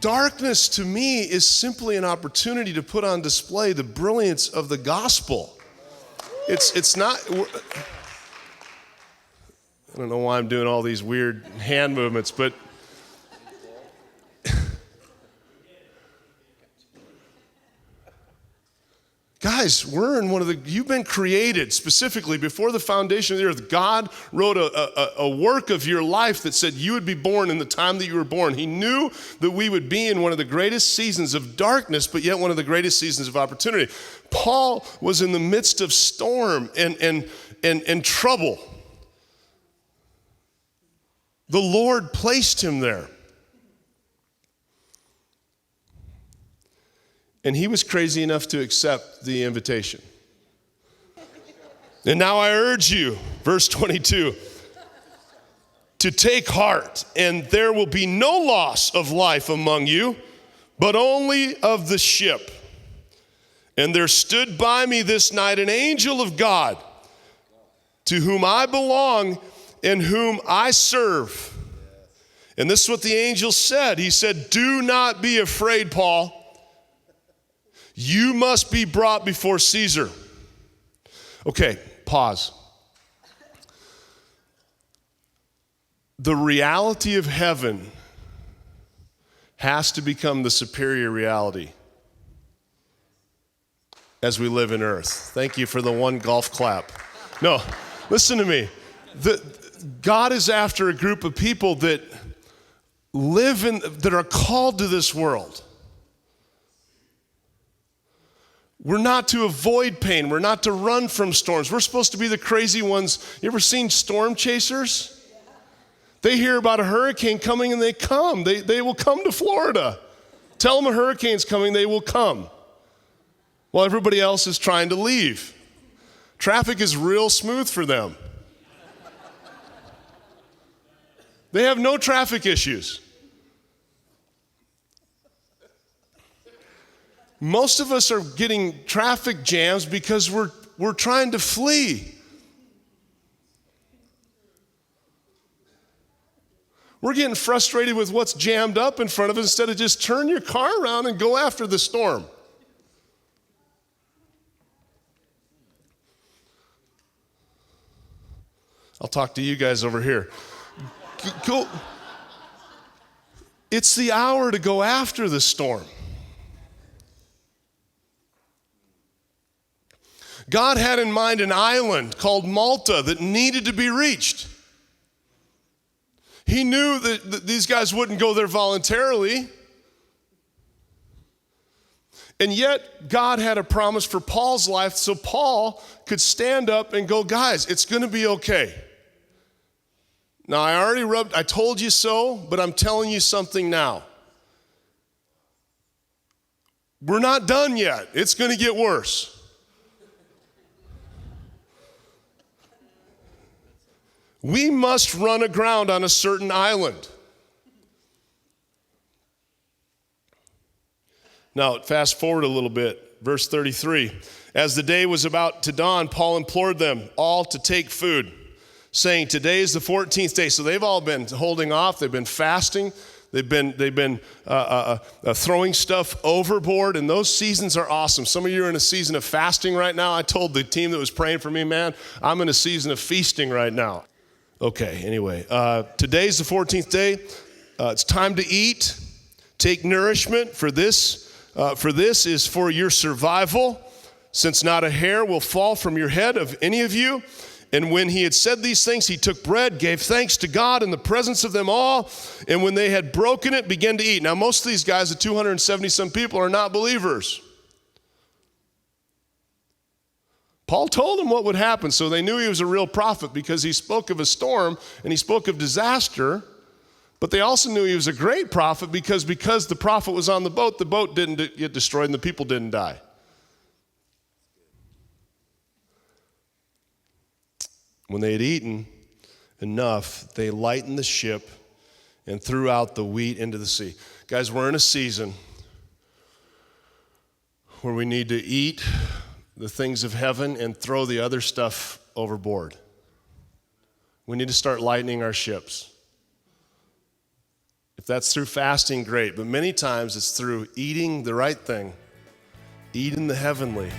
Darkness to me is simply an opportunity to put on display the brilliance of the gospel. It's not, I don't know why I'm doing all these weird hand movements, but guys, you've been created specifically before the foundation of the earth. God wrote a work of your life that said you would be born in the time that you were born. He knew that we would be in one of the greatest seasons of darkness, but yet one of the greatest seasons of opportunity. Paul was in the midst of storm and trouble. The Lord placed him there. And he was crazy enough to accept the invitation. And now I urge you, verse 22, to take heart, and there will be no loss of life among you, but only of the ship. And there stood by me this night an angel of God, to whom I belong and whom I serve. And this is what the angel said. He said, do not be afraid, Paul. You must be brought before Caesar. Okay, pause. The reality of heaven has to become the superior reality as we live in earth. Thank you for the one golf clap. No, listen to me. God is after a group of people that that are called to this world. We're not to avoid pain. We're not to run from storms. We're supposed to be the crazy ones. You ever seen storm chasers? They hear about a hurricane coming and they come. They will come to Florida. Tell them a hurricane's coming, they will come. While everybody else is trying to leave. Traffic is real smooth for them. They have no traffic issues. Most of us are getting traffic jams because we're trying to flee. We're getting frustrated with what's jammed up in front of us instead of just turn your car around and go after the storm. I'll talk to you guys over here. Go. It's the hour to go after the storm. God had in mind an island called Malta that needed to be reached. He knew that these guys wouldn't go there voluntarily. And yet, God had a promise for Paul's life so Paul could stand up and go, guys, it's going to be okay. Now, I told you so, but I'm telling you something now. We're not done yet. It's going to get worse. We must run aground on a certain island. Now, fast forward a little bit. Verse 33. As the day was about to dawn, Paul implored them all to take food, saying, today is the 14th day. So they've all been holding off. They've been fasting. They've been throwing stuff overboard, and those seasons are awesome. Some of you are in a season of fasting right now. I told the team that was praying for me, man, I'm in a season of feasting right now. Okay, anyway, today's the 14th day. It's time to eat. Take nourishment, for this is for your survival, since not a hair will fall from your head of any of you. And when he had said these things, he took bread, gave thanks to God in the presence of them all, and when they had broken it, began to eat. Now, most of these guys, the 270-some people, are not believers. Paul told them what would happen, so they knew he was a real prophet because he spoke of a storm and he spoke of disaster, but they also knew he was a great prophet because the prophet was on the boat didn't get destroyed and the people didn't die. When they had eaten enough, they lightened the ship and threw out the wheat into the sea. Guys, we're in a season where we need to eat the things of heaven and throw the other stuff overboard. We need to start lightening our ships. If that's through fasting, great. But many times it's through eating the right thing, eating the heavenly.